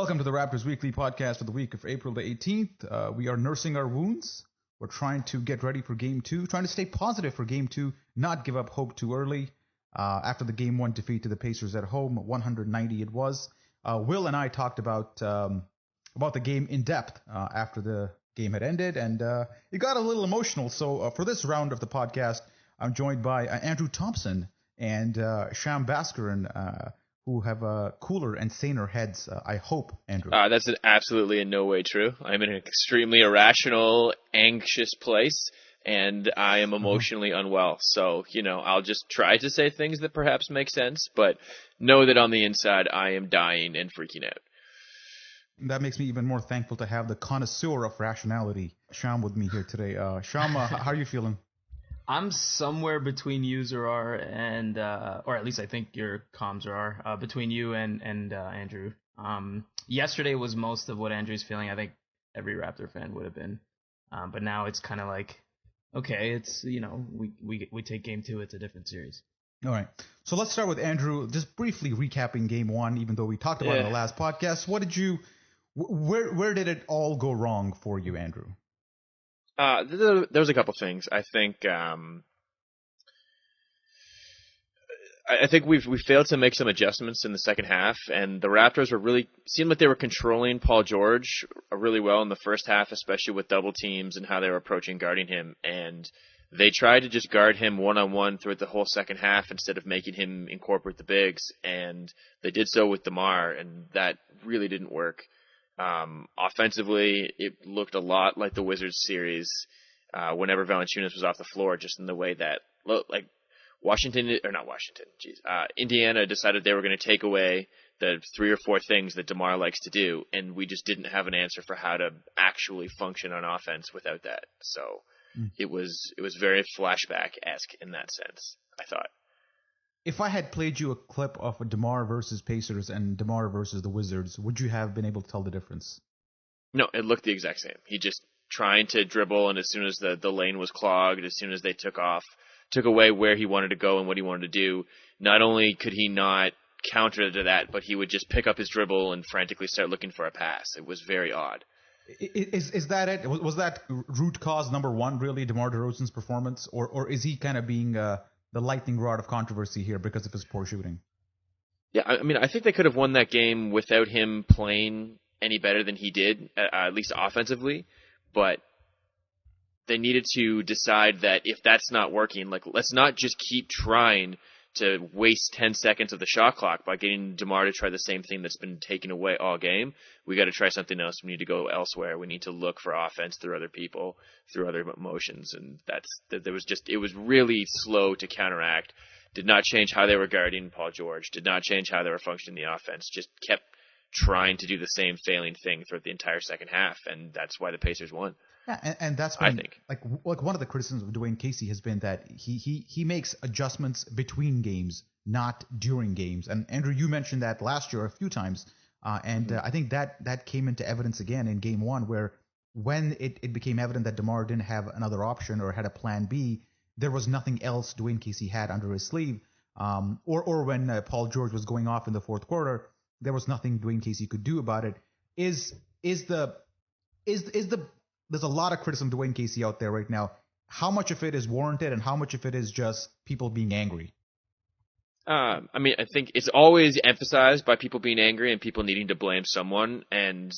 Welcome to the Raptors Weekly Podcast for the week of April the 18th. We are nursing our wounds. We're trying to get ready for Game 2, trying to stay positive for Game 2, not give up hope too early. After the Game 1 defeat to the Pacers at home, 190 it was. Will and I talked about the game in depth after the game had ended, and it got a little emotional. So for this round of the podcast, I'm joined by Andrew Thompson and Sham Bhaskaran, who have cooler and saner heads, I hope, Andrew. That's absolutely in no way true. I'm in an extremely irrational, anxious place, and I am emotionally unwell. So, I'll just try to say things that perhaps make sense, but know that on the inside, I am dying and freaking out. That makes me even more thankful to have the connoisseur of rationality, Sham, with me here today. Sham, how are you feeling? I'm somewhere between you, Zarar, and or at least I think your comms are between you and Andrew. Yesterday was most of what Andrew's feeling. I think every Raptor fan would have been, but now it's kind of like, okay, it's we take Game 2. It's a different series. All right, so let's start with Andrew. Just briefly recapping Game 1, even though we talked about it in the last podcast. What did you? Where did it all go wrong for you, Andrew? There was a couple things. I think we failed to make some adjustments in the second half, and the Raptors seemed like they were controlling Paul George really well in the first half, especially with double teams and how they were approaching guarding him. And they tried to just guard him one-on-one throughout the whole second half instead of making him incorporate the bigs, and they did so with DeMar, and that really didn't work. Offensively, it looked a lot like the Wizards series whenever Valanciunas was off the floor, just in the way that, Indiana decided they were going to take away the 3 or 4 things that DeMar likes to do, and we just didn't have an answer for how to actually function on offense without that. So it was very flashback-esque in that sense, I thought. If I had played you a clip of DeMar versus Pacers and DeMar versus the Wizards, would you have been able to tell the difference? No, it looked the exact same. He just trying to dribble, and as soon as the lane was clogged, as soon as they took away where he wanted to go and what he wanted to do, not only could he not counter to that, but he would just pick up his dribble and frantically start looking for a pass. It was very odd. Is that it? Was that root cause number one, really, DeMar DeRozan's performance? Or is he kind of being the lightning rod of controversy here because of his poor shooting? Yeah, I mean, I think they could have won that game without him playing any better than he did, at least offensively. But they needed to decide that if that's not working, let's not just keep trying to waste 10 seconds of the shot clock by getting DeMar to try the same thing that's been taken away all game. We got to try something else. We need to go elsewhere. We need to look for offense through other people, through other motions, and it was really slow to counteract. Did not change how they were guarding Paul George. Did not change how they were functioning the offense. Just kept trying to do the same failing thing throughout the entire second half, and that's why the Pacers won. Yeah, and that's when, I think like one of the criticisms of Dwayne Casey has been that he makes adjustments between games, not during games. And Andrew, you mentioned that last year a few times, and I think that came into evidence again in Game 1, where when it became evident that DeMar didn't have another option or had a plan B, there was nothing else Dwayne Casey had under his sleeve. Or when Paul George was going off in the fourth quarter, there was nothing Dwayne Casey could do about it. There's a lot of criticism of Dwayne Casey out there right now. How much of it is warranted and how much of it is just people being angry? I mean, I think it's always emphasized by people being angry and people needing to blame someone. And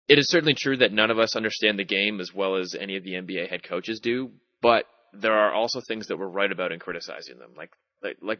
it is certainly true that none of us understand the game as well as any of the NBA head coaches do. But there are also things that we're right about in criticizing them. Like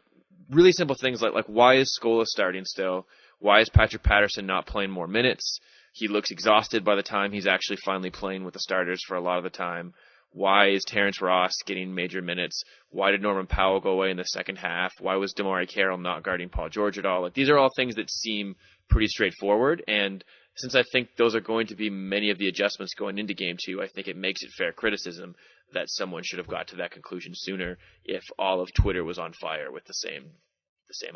really simple things like why is Scola starting still? Why is Patrick Patterson not playing more minutes? He looks exhausted by the time he's actually finally playing with the starters for a lot of the time. Why is Terrence Ross getting major minutes? Why did Norman Powell go away in the second half? Why was DeMar Carroll not guarding Paul George at all? These are all things that seem pretty straightforward, and since I think those are going to be many of the adjustments going into Game 2, I think it makes it fair criticism that someone should have got to that conclusion sooner if all of Twitter was on fire with the same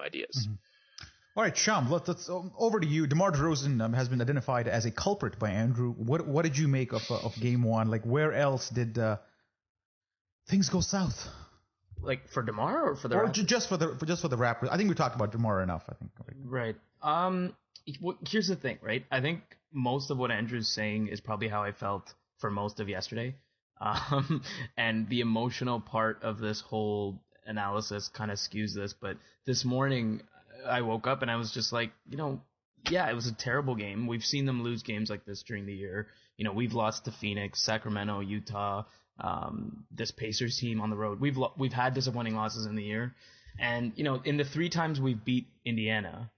ideas. Mm-hmm. All right, Sham, let's over to you. DeMar DeRozan has been identified as a culprit by Andrew. What did you make of Game 1? Like, where else did things go south? Like for DeMar or for the or Raptors? just for the Raptors? I think we talked about DeMar enough. I think. Right. Here's the thing, right? I think most of what Andrew's saying is probably how I felt for most of yesterday. And the emotional part of this whole analysis kind of skews this. But this morning, I woke up and I was just like, yeah, it was a terrible game. We've seen them lose games like this during the year. We've lost to Phoenix, Sacramento, Utah, this Pacers team on the road. We've had disappointing losses in the year. And, in the 3 times we've beat Indiana,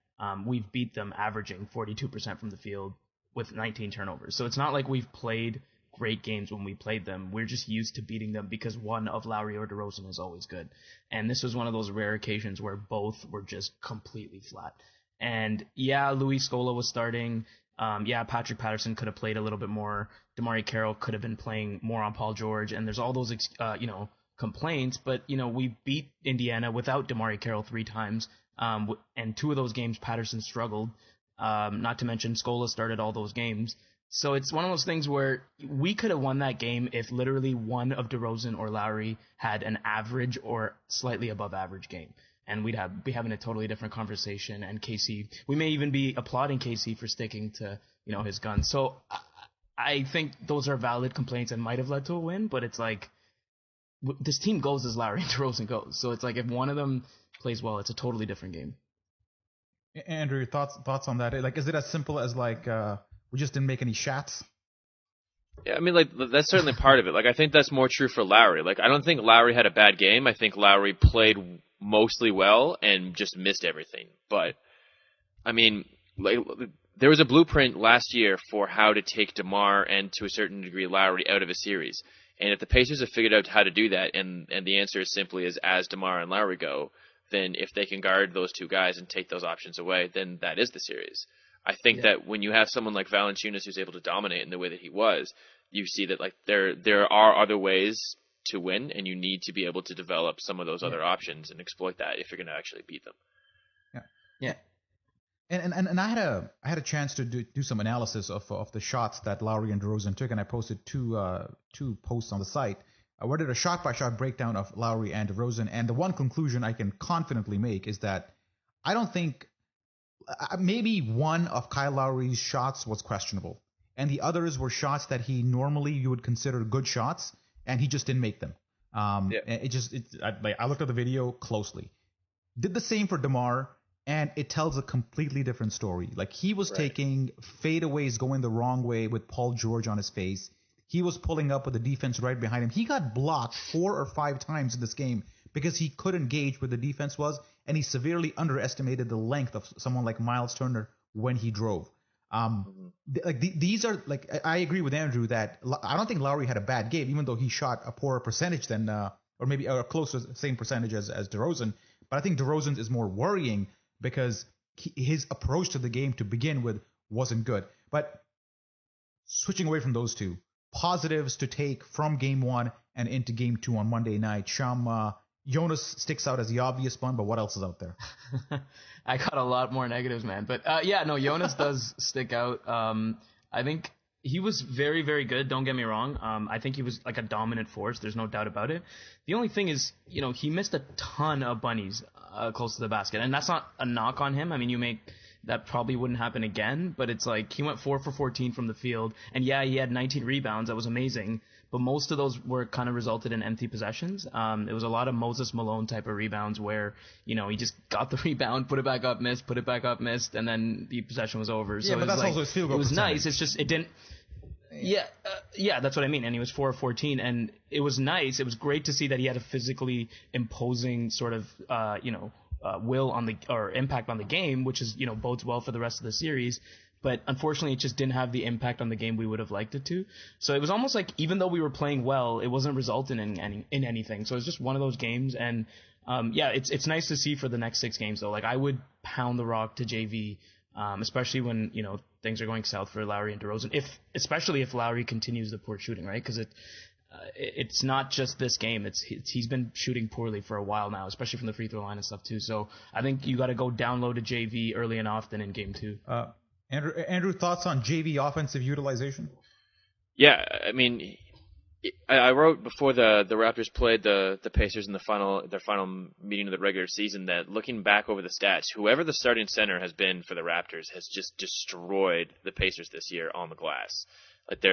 we've beat them averaging 42% from the field with 19 turnovers. So it's not like we've played great games when we played them. We're just used to beating them because one of Lowry or DeRozan is always good. And this was one of those rare occasions where both were just completely flat. And yeah, Luis Scola was starting. Yeah, Patrick Patterson could have played a little bit more. DeMarre Carroll could have been playing more on Paul George. And there's all those, complaints. But, we beat Indiana without DeMarre Carroll 3 times. And 2 of those games, Patterson struggled. Not to mention Scola started all those games. So it's one of those things where we could have won that game if literally one of DeRozan or Lowry had an average or slightly above average game. And we'd be having a totally different conversation. And KC, we may even be applauding KC for sticking to, his guns. So I think those are valid complaints and might have led to a win, but it's like this team goes as Lowry and DeRozan goes. So it's like if one of them plays well, it's a totally different game. Andrew, your thoughts on that? Like, is it as simple as like we just didn't make any shots? Yeah, I mean, like, that's certainly part of it. Like, I think that's more true for Lowry. Like, I don't think Lowry had a bad game. I think Lowry played mostly well and just missed everything. But, I mean, like, there was a blueprint last year for how to take DeMar and, to a certain degree, Lowry out of a series. And if the Pacers have figured out how to do that, and the answer is simply as DeMar and Lowry go, then if they can guard those 2 guys and take those options away, then that is the series. I think that when you have someone like Valanciunas who's able to dominate in the way that he was, you see that like there are other ways to win, and you need to be able to develop some of those other options and exploit that if you're going to actually beat them. Yeah. And I had a chance to do some analysis of the shots that Lowry and DeRozan took, and I posted two posts on the site. Where did a shot-by-shot breakdown of Lowry and DeRozan, and the one conclusion I can confidently make is that I don't think maybe one of Kyle Lowry's shots was questionable, and the others were shots that you would consider good shots, and he just didn't make them. I looked at the video closely. Did the same for DeMar, and it tells a completely different story. Like, he was taking fadeaways going the wrong way with Paul George on his face. He was pulling up with the defense right behind him. He got blocked 4 or 5 times in this game because he couldn't gauge where the defense was, and he severely underestimated the length of someone like Miles Turner when he drove. These are like, I agree with Andrew that I don't think Lowry had a bad game, even though he shot a poorer percentage than, or maybe close to the same percentage as DeRozan. But I think DeRozan's is more worrying because his approach to the game to begin with wasn't good. But switching away from those two, positives to take from Game 1 and into Game 2 on Monday night. Sham, Jonas sticks out as the obvious one, but what else is out there? I got a lot more negatives, man. But Jonas does stick out. I think he was very, very good. Don't get me wrong. I think he was like a dominant force. There's no doubt about it. The only thing is, he missed a ton of bunnies close to the basket, and that's not a knock on him. I mean, that probably wouldn't happen again, but it's like he went 4 for 14 from the field, and yeah, he had 19 rebounds. That was amazing, but most of those were kind of resulted in empty possessions. It was a lot of Moses Malone type of rebounds where, he just got the rebound, put it back up, missed, put it back up, missed, and then the possession was over. Yeah, so but that's also his field goal. It was percentage. nice. It's just it didn't. Yeah, that's what I mean. And he was 4 of 14, and it was nice. It was great to see that he had a physically imposing sort of, will on or impact on the game, which is, bodes well for the rest of the series. But unfortunately, it just didn't have the impact on the game we would have liked it to. So it was almost like even though we were playing well, it wasn't resulting in anything. So it's just one of those games. And it's nice to see for the next 6 games though. Like, I would pound the rock to JV. Especially when, things are going south for Lowry and DeRozan, especially if Lowry continues the poor shooting, right? Because it's not just this game. He's been shooting poorly for a while now, especially from the free throw line and stuff too. So I think you got to go down low to JV early and often in Game 2. Andrew, thoughts on JV offensive utilization? Yeah, I mean, I wrote before the Raptors played the Pacers in their final meeting of the regular season that looking back over the stats, whoever the starting center has been for the Raptors has just destroyed the Pacers this year on the glass. Like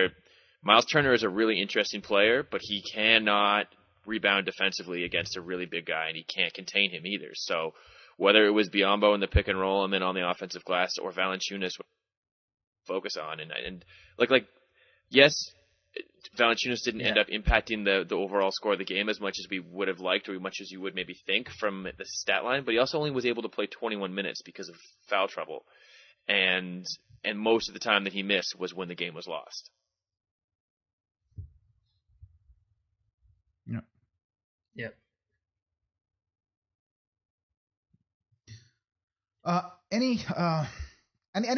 Miles Turner is a really interesting player, but he cannot rebound defensively against a really big guy, and he can't contain him either. So whether it was Biyombo in the pick and roll and then on the offensive glass, or Valanciunas focus on, and yes, Valanciunas didn't end up impacting the overall score of the game as much as we would have liked, or as much as you would maybe think from the stat line, but he also only was able to play 21 minutes because of foul trouble, and most of the time that he missed was when the game was lost. Yeah. Yep. Any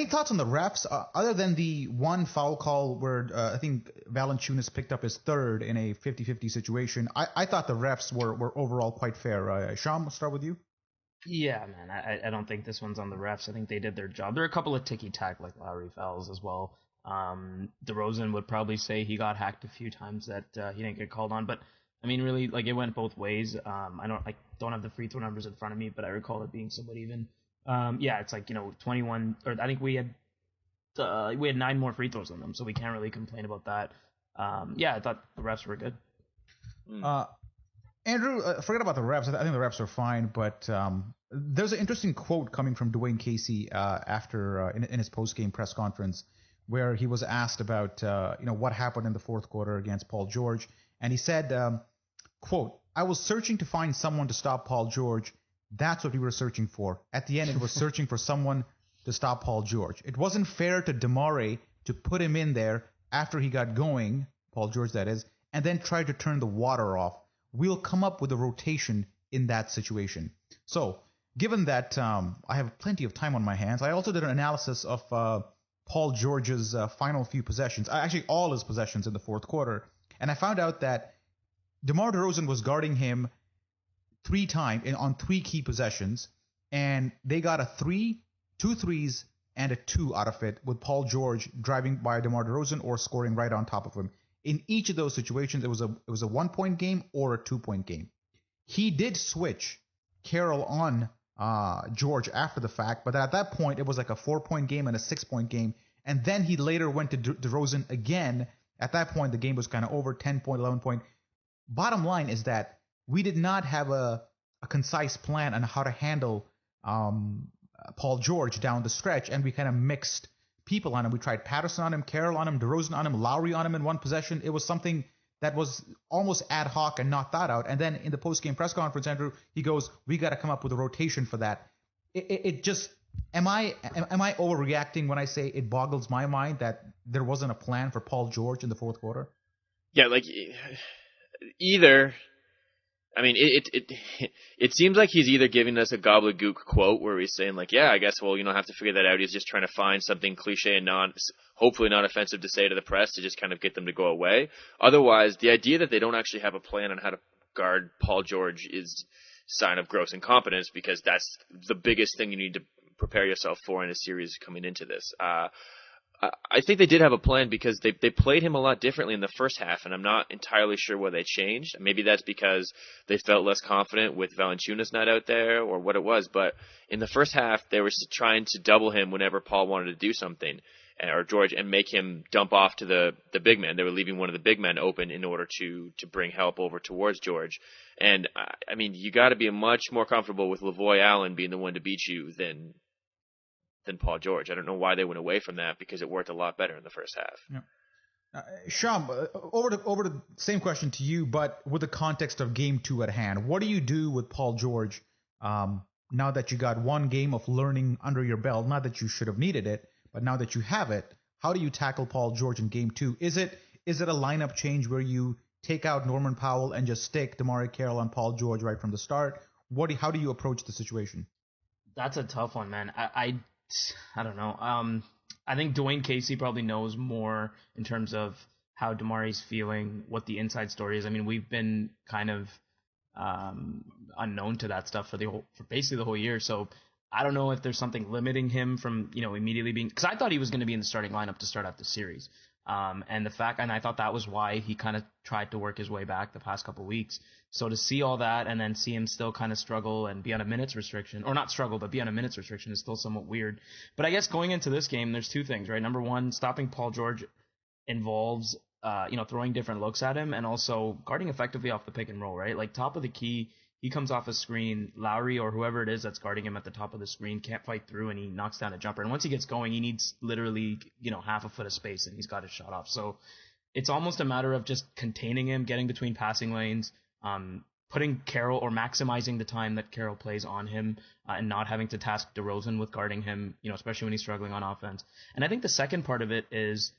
thoughts on the refs other than the one foul call where I think Valanciunas picked up his third in a 50-50 situation? I thought the refs were overall quite fair. Sham, we'll start with you. Yeah, man. I don't think this one's on the refs. I think they did their job. There are a couple of ticky-tack like Lowry fouls as well. DeRozan would probably say he got hacked a few times that he didn't get called on, but I mean, really, like it went both ways. I don't have the free throw numbers in front of me, but I recall it being somewhat even. Yeah, it's like 21, or I think we had 9 more free throws on them, so we can't really complain about that. Yeah, I thought the refs were good. Andrew, forget about the refs. I think the refs are fine, but there's an interesting quote coming from Dwayne Casey after in his post-game press conference, where he was asked about what happened in the fourth quarter against Paul George, and he said, quote, "I was searching to find someone to stop Paul George. That's what we were searching for. At the end, it was searching for someone to stop Paul George. It wasn't fair to DeMar to put him in there after he got going, Paul George that is, and then try to turn the water off. We'll come up with a rotation in that situation." So, given that I have plenty of time on my hands, I also did an analysis of Paul George's final few possessions, actually all his possessions in the fourth quarter, and I found out that DeMar DeRozan was guarding him 3 times on 3 key possessions, and they got a 3, 2 threes, and a 2 out of it, with Paul George driving by DeMar DeRozan or scoring right on top of him. In each of those situations, it was a 1-point game or a 2-point game. He did switch Carroll on George after the fact, but at that point, it was like a 4-point game and a 6-point game, and then he later went to DeRozan again. At that point, the game was kind of over, 10-point, 11-point. Bottom line is that we did not have a concise plan on how to handle Paul George down the stretch, and we kind of mixed people on him. We tried Patterson on him, Carroll on him, DeRozan on him, Lowry on him in one possession. It was something that was almost ad hoc and not thought out. And then in the post-game press conference, Andrew, he goes, "We got to come up with a rotation for that." It just am I overreacting when I say it boggles my mind that there wasn't a plan for Paul George in the fourth quarter? Yeah, like either. I mean, it seems like he's either giving us a gobbledygook quote where he's saying like, yeah, I guess we'll have to figure that out. He's just trying to find something cliche and hopefully not offensive to say to the press to just kind of get them to go away. Otherwise, the idea that they don't actually have a plan on how to guard Paul George is sign of gross incompetence, because that's the biggest thing you need to prepare yourself for in a series coming into this. I think they did have a plan because they played him a lot differently in the first half, and I'm not entirely sure what they changed. Maybe that's because they felt less confident with Valanciunas not out there or what it was, but in the first half they were trying to double him whenever Paul wanted to do something, or George, and make him dump off to the big man. They were leaving one of the big men open in order to bring help over towards George. And, I mean, you got to be much more comfortable with Lavoy Allen being the one to beat you than Paul George. I don't know why they went away from that, because it worked a lot better in the first half. Yeah. Sham, over the same question to you, but with the context of Game 2 at hand. What do you do with Paul George now that you got one game of learning under your belt? Not that you should have needed it, but now that you have it, how do you tackle Paul George in Game 2? Is it a lineup change where you take out Norman Powell and just stick DeMar Carroll on Paul George right from the start? How do you approach the situation? That's a tough one, man. I don't know. I think Dwayne Casey probably knows more in terms of how DeMar's feeling, what the inside story is. I mean, we've been kind of unknown to that stuff for basically the whole year. So I don't know if there's something limiting him from immediately being, because I thought he was going to be in the starting lineup to start out the series. And I thought that was why he kind of tried to work his way back the past couple weeks. So to see all that and then see him still kind of struggle and be on a minutes restriction, or not struggle, but be on a minutes restriction is still somewhat weird. But I guess going into this game, there's two things, right? Number one, stopping Paul George involves, throwing different looks at him and also guarding effectively off the pick and roll, right? Like top of the key, he comes off a screen, Lowry or whoever it is that's guarding him at the top of the screen can't fight through, and he knocks down a jumper. And once he gets going, he needs literally, half a foot of space, and he's got his shot off. So it's almost a matter of just containing him, getting between passing lanes, putting Carroll or maximizing the time that Carroll plays on him, and not having to task DeRozan with guarding him, especially when he's struggling on offense. And I think the second part of it is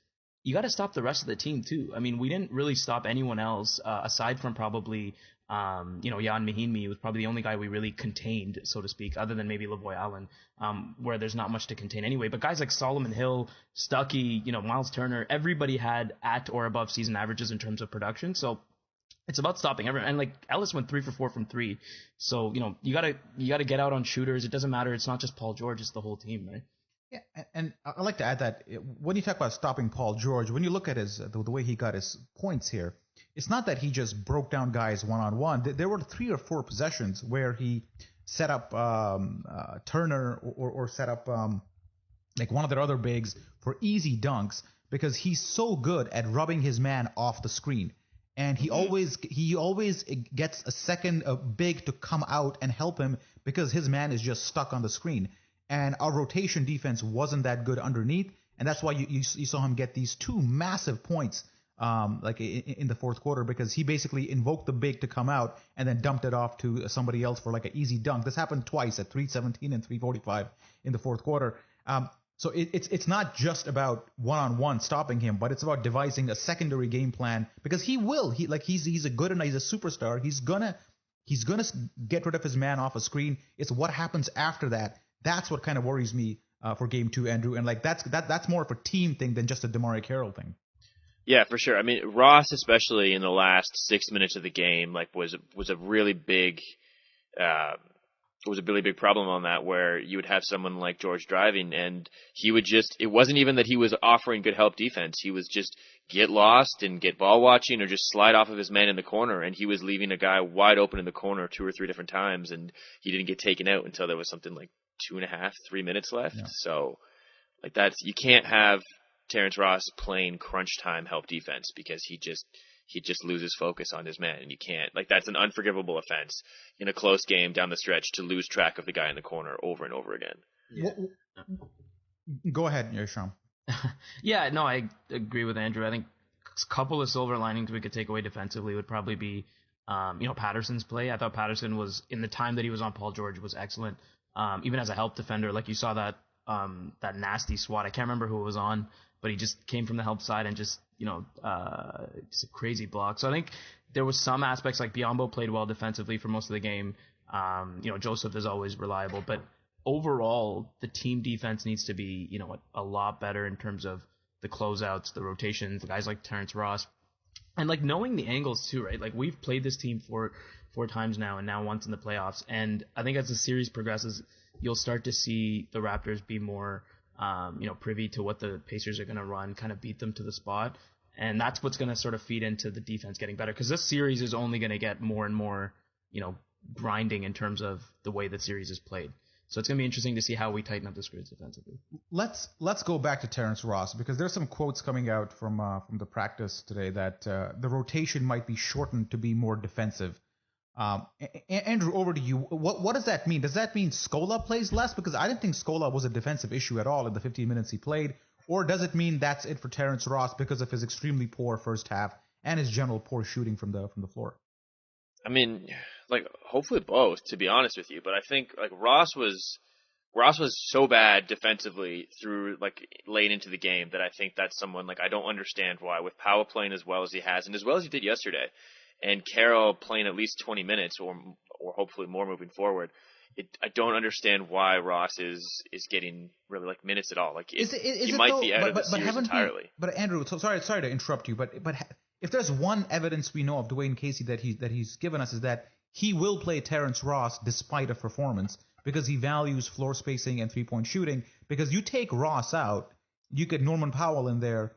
you got to stop the rest of the team too. I mean, we didn't really stop anyone else aside from probably Jan Mahinmi was probably the only guy we really contained, so to speak, other than maybe LeBoy Allen, where there's not much to contain anyway. But guys like Solomon Hill, Stuckey, Miles Turner, everybody had at or above season averages in terms of production. So it's about stopping everyone. And like Ellis went 3 for 4 from 3. So, you gotta get out on shooters. It doesn't matter. It's not just Paul George, it's the whole team, right? Yeah, and I'd like to add that when you talk about stopping Paul George, when you look at the way he got his points here, it's not that he just broke down guys one-on-one. There were 3 or 4 possessions where he set up Turner or set up like one of their other bigs for easy dunks because he's so good at rubbing his man off the screen. And he always gets a second big to come out and help him because his man is just stuck on the screen. And our rotation defense wasn't that good underneath, and that's why you saw him get these 2 massive points in the fourth quarter because he basically invoked the big to come out and then dumped it off to somebody else for like an easy dunk. This happened twice at 3:17 and 3:45 in the fourth quarter. So it's not just about one-on-one stopping him, but it's about devising a secondary game plan because he's a good and he's a superstar. He's gonna get rid of his man off a screen. It's what happens after that. That's what kind of worries me for Game 2, Andrew. And that's more of a team thing than just a DeMarre Carroll thing. Yeah, for sure. I mean, Ross, especially in the last 6 minutes of the game, was a really big problem on that, where you would have someone like George driving, and he would it wasn't even that he was offering good help defense. He was just get lost and get ball watching or just slide off of his man in the corner, and he was leaving a guy wide open in the corner 2 or 3 different times, and he didn't get taken out until there was something like 2.5, 3 minutes left. Yeah. So, you can't have Terrence Ross playing crunch time help defense because he just loses focus on his man, and you can't. That's an unforgivable offense in a close game down the stretch to lose track of the guy in the corner over and over again. Yeah. Go ahead, Sham. Yeah, no, I agree with Andrew. I think a couple of silver linings we could take away defensively would probably be, Patterson's play. I thought Patterson was, in the time that he was on Paul George, was excellent. Even as a help defender, like you saw that nasty swat. I can't remember who it was on, but he just came from the help side and just a crazy block. So I think there was some aspects like Biyombo played well defensively for most of the game. Joseph is always reliable, but overall the team defense needs to be, a lot better in terms of the closeouts, the rotations, the guys like Terrence Ross, and knowing the angles too, right? We've played this team four times now, and now once in the playoffs. And I think as the series progresses, you'll start to see the Raptors be more, privy to what the Pacers are going to run, kind of beat them to the spot. And that's what's going to sort of feed into the defense getting better, because this series is only going to get more and more, grinding in terms of the way the series is played. So it's going to be interesting to see how we tighten up the screws defensively. Let's go back to Terrence Ross, because there's some quotes coming out from the practice today that the rotation might be shortened to be more defensive. Andrew, over to you. What does that mean? Does that mean Scola plays less? Because I didn't think Scola was a defensive issue at all in the 15 minutes he played. Or does it mean that's it for Terrence Ross because of his extremely poor first half and his general poor shooting from the floor? I mean, hopefully both, to be honest with you. But I think Ross was so bad defensively through late into the game that I think that's someone I don't understand why, with Powell playing as well as he has and as well as he did yesterday, and Carroll playing at least 20 minutes or hopefully more moving forward. I don't understand why Ross is getting really minutes at all. He might be out of the series entirely. But Andrew, so sorry to interrupt you, but if there's one evidence we know of Dwayne Casey that he's given us is that he will play Terrence Ross despite a performance because he values floor spacing and 3-point shooting. Because you take Ross out, you get Norman Powell in there,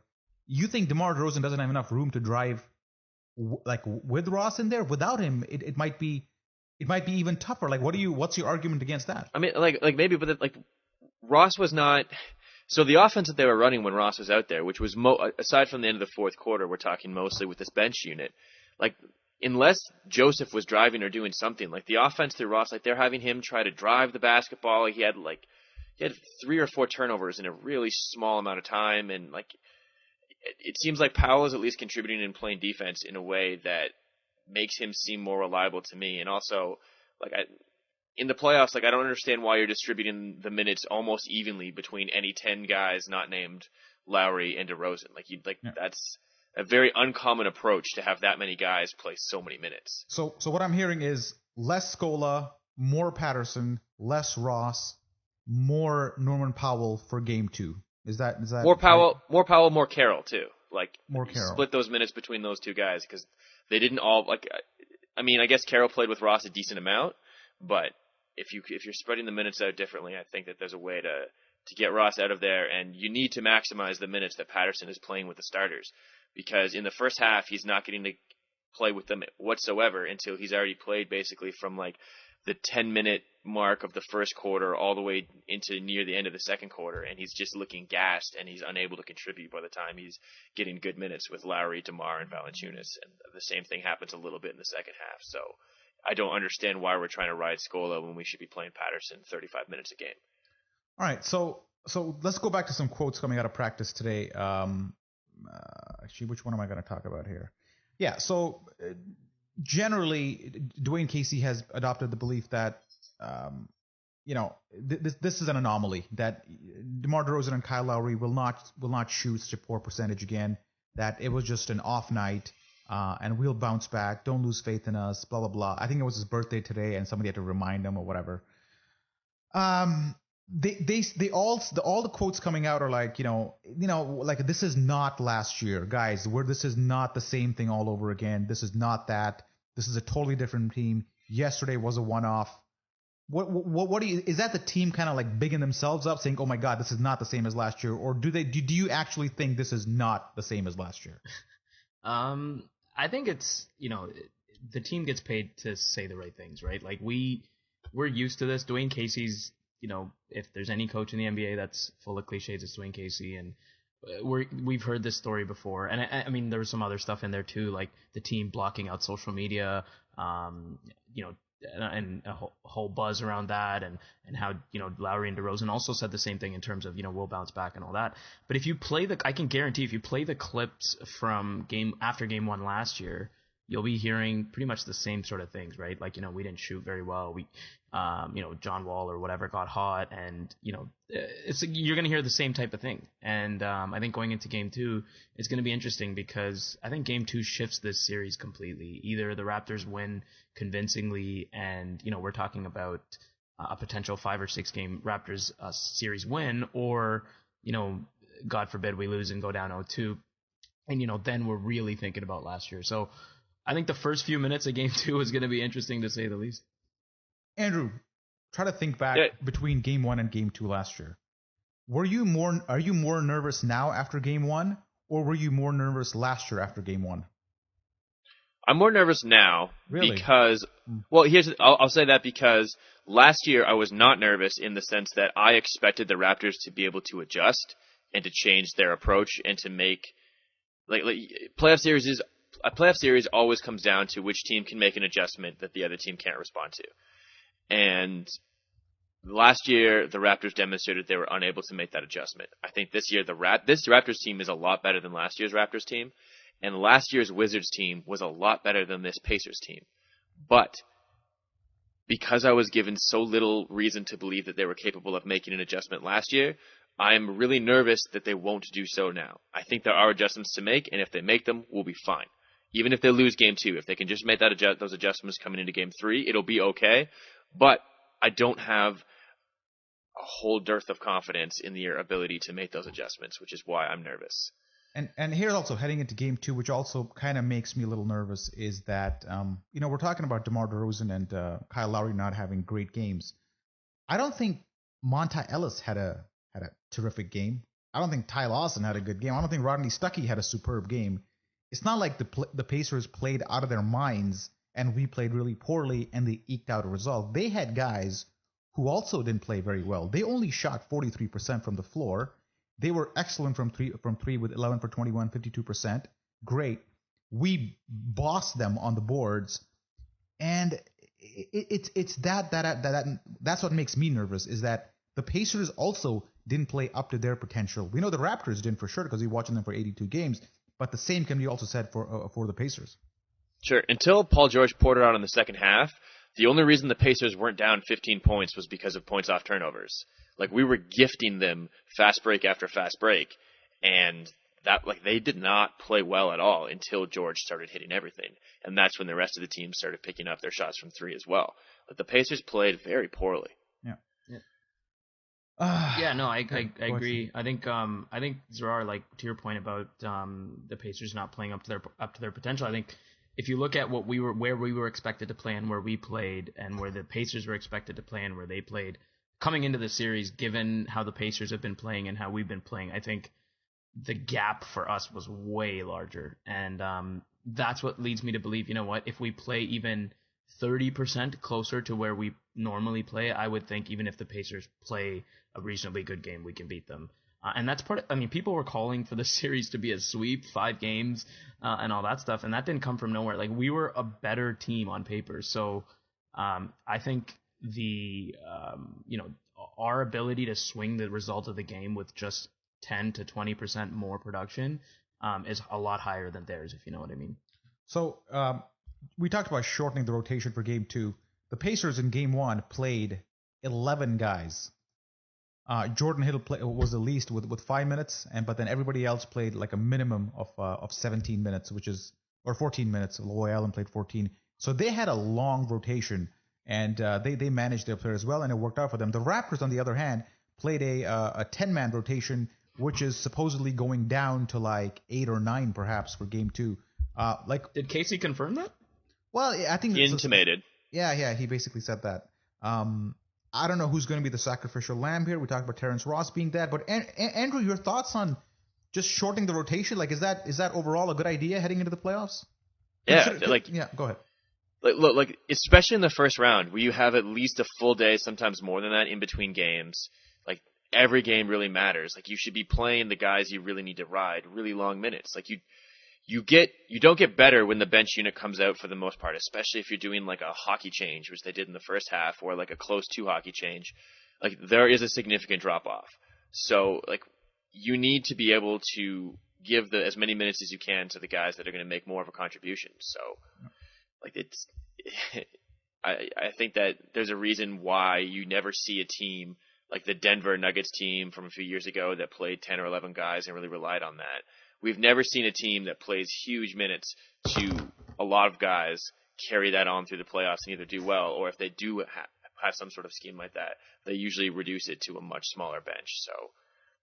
you think DeMar DeRozan doesn't have enough room to drive with Ross in there? Without him, it might be even tougher. Like, what's your argument against that? I mean, like maybe, but Ross was not. So the offense that they were running when Ross was out there, which was aside from the end of the fourth quarter, we're talking mostly with this bench unit. Like, unless Joseph was driving or doing something, like the offense through Ross, like they're having him try to drive the basketball. He had 3 or 4 turnovers in a really small amount of time, and like it seems like Powell is at least contributing and playing defense in a way that makes him seem more reliable to me. And also, in the playoffs, I don't understand why you're distributing the minutes almost evenly between any 10 guys not named Lowry and DeRozan. That's a very uncommon approach to have that many guys play so many minutes. So what I'm hearing is less Scola, more Patterson, less Ross, more Norman Powell for game 2. Is that more Powell, right? More Carroll too. More Carroll. Split those minutes between those two guys because they didn't all I mean, I guess Carroll played with Ross a decent amount, but if you're spreading the minutes out differently, I think that there's a way to get Ross out of there, and you need to maximize the minutes that Patterson is playing with the starters, because in the first half he's not getting to play with them whatsoever until he's already played basically from the 10-minute mark of the first quarter all the way into near the end of the second quarter, and he's just looking gassed and he's unable to contribute by the time he's getting good minutes with Lowry, DeMar, and Valanciunas. And the same thing happens a little bit in the second half. So I don't understand why we're trying to ride Scola when we should be playing Patterson 35 minutes a game. All right, so let's go back to some quotes coming out of practice today. Actually, which one am I going to talk about here? Yeah, so generally, Dwayne Casey has adopted the belief that, this is an anomaly, that DeMar DeRozan and Kyle Lowry will not shoot such a poor percentage again, that it was just an off night, and we'll bounce back. Don't lose faith in us, blah, blah, blah. I think it was his birthday today, and somebody had to remind him or whatever. They all the quotes coming out are like this is not last year, guys. This is not the same thing all over again. This is not that. This is a totally different team. Yesterday was a one-off. What is that the team kind of bigging themselves up, saying, "Oh my God, this is not the same as last year," or do you actually think this is not the same as last year? I think it's the team gets paid to say the right things, right? Like we're used to this. Dwayne Casey's. If there's any coach in the NBA that's full of cliches, it's Dwayne Casey, and we've heard this story before. And I mean, there was some other stuff in there too, like the team blocking out social media, and a whole buzz around that, and how Lowry and DeRozan also said the same thing in terms of we'll bounce back and all that. But if you play I can guarantee if you play the clips from game 1 last year, you'll be hearing pretty much the same sort of things, right? Like, we didn't shoot very well. We, John Wall or whatever got hot, and, you're going to hear the same type of thing. And I think going into game 2, it's going to be interesting because I think game 2 shifts this series completely. Either the Raptors win convincingly, and, we're talking about a potential 5 or 6 game Raptors series win, or, God forbid we lose and go down 0-2. And, then we're really thinking about last year. So I think the first few minutes of game 2 is going to be interesting to say the least. Andrew, try to think back between game 1 and game 2 last year. Are you more nervous now after game 1, or were you more nervous last year after game 1? I'm more nervous now because, I'll say that because last year I was not nervous in the sense that I expected the Raptors to be able to adjust and to change their approach and to make playoff series a playoff series always comes down to which team can make an adjustment that the other team can't respond to. And last year, the Raptors demonstrated they were unable to make that adjustment. I think this year, this Raptors team is a lot better than last year's Raptors team. And last year's Wizards team was a lot better than this Pacers team. But because I was given so little reason to believe that they were capable of making an adjustment last year, I'm really nervous that they won't do so now. I think there are adjustments to make, and if they make them, we'll be fine. Even if they lose game 2, if they can just make those adjustments coming into game 3, it'll be okay. But I don't have a whole dearth of confidence in their ability to make those adjustments, which is why I'm nervous. And here's also heading into game 2, which also kind of makes me a little nervous, is that we're talking about DeMar DeRozan and Kyle Lowry not having great games. I don't think Monta Ellis had a terrific game. I don't think Ty Lawson had a good game. I don't think Rodney Stuckey had a superb game. It's not like the Pacers played out of their minds and we played really poorly and they eked out a result. They had guys who also didn't play very well. They only shot 43% from the floor. They were excellent from three with 11 for 21, 52%. Great. We bossed them on the boards, and it's that's what makes me nervous, is that the Pacers also didn't play up to their potential. We know the Raptors didn't for sure because we're watching them for 82 games, but the same can be also said for the Pacers. Sure. Until Paul George poured it out in the second half, the only reason the Pacers weren't down 15 points was because of points off turnovers. Like, we were gifting them fast break after fast break, and that, like, they did not play well at all until George started hitting everything. And that's when the rest of the team started picking up their shots from three as well. But the Pacers played very poorly. Yeah. I agree. I think Zarar, like, to your point about the Pacers not playing up to their potential, I think if you look at where we were expected to play and where we played, and where the Pacers were expected to play and where they played coming into the series, given how the Pacers have been playing and how we've been playing, I think the gap for us was way larger. And that's what leads me to believe, you know what, if we play even 30% closer to where we normally play, I would think even if the Pacers play a reasonably good game, we can beat them. And that's people were calling for the series to be a sweep, 5 games, and all that stuff, and that didn't come from nowhere. Like, we were a better team on paper. So I think our ability to swing the result of the game with just 10 to 20% more production is a lot higher than theirs, if you know what I mean. So we talked about shortening the rotation for Game 2. The Pacers in Game 1 played 11 guys. Jordan Hill was the least with 5 minutes, but then everybody else played like a minimum of 17 minutes, or 14 minutes. Loy Allen played 14. So they had a long rotation, and they managed their players well, and it worked out for them. The Raptors, on the other hand, played a 10-man rotation, which is supposedly going down to like 8 or 9 perhaps for Game 2. Did Casey confirm that? Well, I think he intimated. Yeah, he basically said that. I don't know who's going to be the sacrificial lamb here. We talked about Terrence Ross being that, but Andrew, your thoughts on just shortening the rotation? Like, is that overall a good idea heading into the playoffs? Yeah, go ahead. Like especially in the first round, where you have at least a full day, sometimes more than that, in between games. Like, every game really matters. Like, you should be playing the guys you really need to ride really long minutes. Like, you don't get better when the bench unit comes out for the most part, especially if you're doing like a hockey change, which they did in the first half, or like a close to hockey change. Like, there is a significant drop off. So, like, you need to be able to give as many minutes as you can to the guys that are going to make more of a contribution. So, like, I think that there's a reason why you never see a team like the Denver Nuggets team from a few years ago that played 10 or 11 guys and really relied on that. We've never seen a team that plays huge minutes to a lot of guys carry that on through the playoffs and either do well, or if they do have some sort of scheme like that, they usually reduce it to a much smaller bench.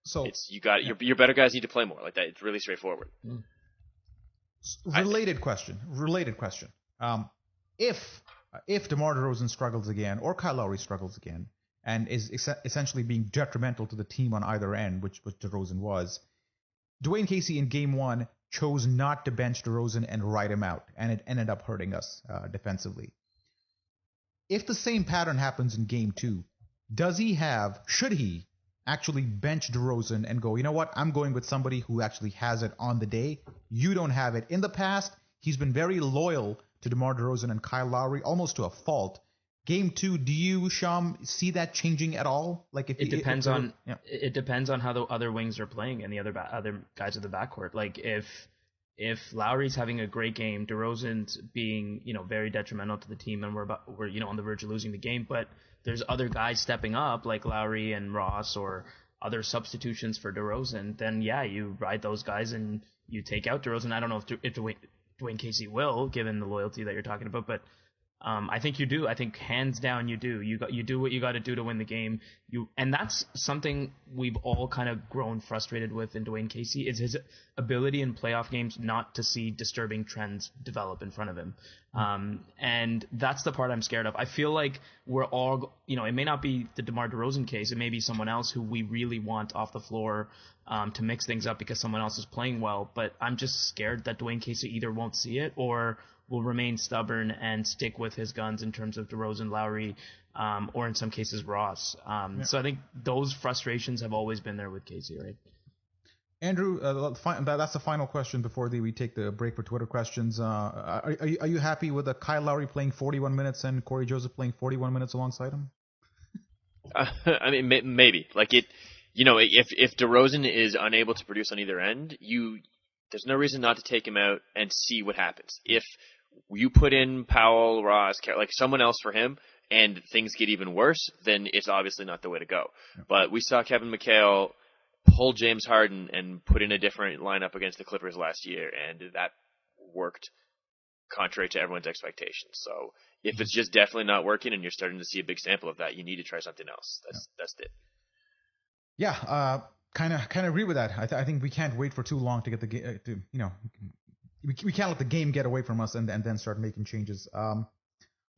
So it's your better guys need to play more like that. It's really straightforward. Related question. If DeMar DeRozan struggles again, or Kyle Lowry struggles again, and is essentially being detrimental to the team on either end, which DeRozan was, Dwayne Casey in Game 1 chose not to bench DeRozan and ride him out, and it ended up hurting us defensively. If the same pattern happens in Game 2, should he actually bench DeRozan and go, you know what, I'm going with somebody who actually has it on the day. You don't have it. In the past, he's been very loyal to DeMar DeRozan and Kyle Lowry, almost to a fault. Game 2, do you, Sham, see that changing at all? Like, it depends on how the other wings are playing and the other guys of the backcourt. Like, if Lowry's having a great game, DeRozan's being very detrimental to the team, and we're on the verge of losing the game, but there's other guys stepping up like Lowry and Ross or other substitutions for DeRozan, then yeah, you ride those guys and you take out DeRozan. I don't know if Dwayne Casey will, given the loyalty that you're talking about, but I think you do. I think hands down you do. You do what you got to do to win the game. And that's something we've all kind of grown frustrated with in Dwayne Casey, is his ability in playoff games not to see disturbing trends develop in front of him. And that's the part I'm scared of. I feel like we're all, it may not be the DeMar DeRozan case. It may be someone else who we really want off the floor to mix things up because someone else is playing well. But I'm just scared that Dwayne Casey either won't see it or will remain stubborn and stick with his guns in terms of DeRozan, Lowry, or in some cases Ross. So I think those frustrations have always been there with Casey, right? Andrew, that's the final question before we take the break for Twitter questions. Are you happy with Kyle Lowry playing 41 minutes and Corey Joseph playing 41 minutes alongside him? I mean, maybe. Like if DeRozan is unable to produce on either end, there's no reason not to take him out and see what happens. If you put in Powell, Ross, like someone else for him, and things get even worse, then it's obviously not the way to go. Yeah. But we saw Kevin McHale pull James Harden and put in a different lineup against the Clippers last year, and that worked contrary to everyone's expectations. So if it's just definitely not working and you're starting to see a big sample of that, you need to try something else. That's it. Yeah, kind of agree with that. I think we can't wait for too long to get the game. We can't let the game get away from us and then start making changes.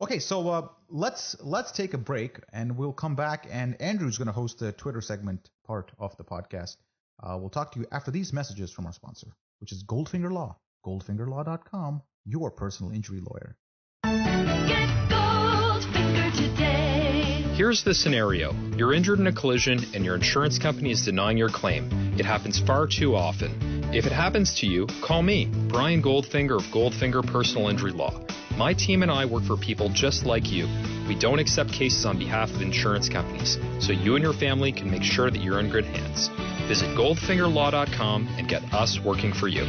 Okay, so let's take a break and we'll come back, and Andrew's going to host the Twitter segment part of the podcast. We'll talk to you after these messages from our sponsor, which is Goldfinger Law. Goldfingerlaw.com, your personal injury lawyer. Get Goldfinger today. Here's the scenario. You're injured in a collision and your insurance company is denying your claim. It happens far too often. If it happens to you, call me, Brian Goldfinger of Goldfinger Personal Injury Law. My team and I work for people just like you. We don't accept cases on behalf of insurance companies, so you and your family can make sure that you're in good hands. Visit goldfingerlaw.com and get us working for you.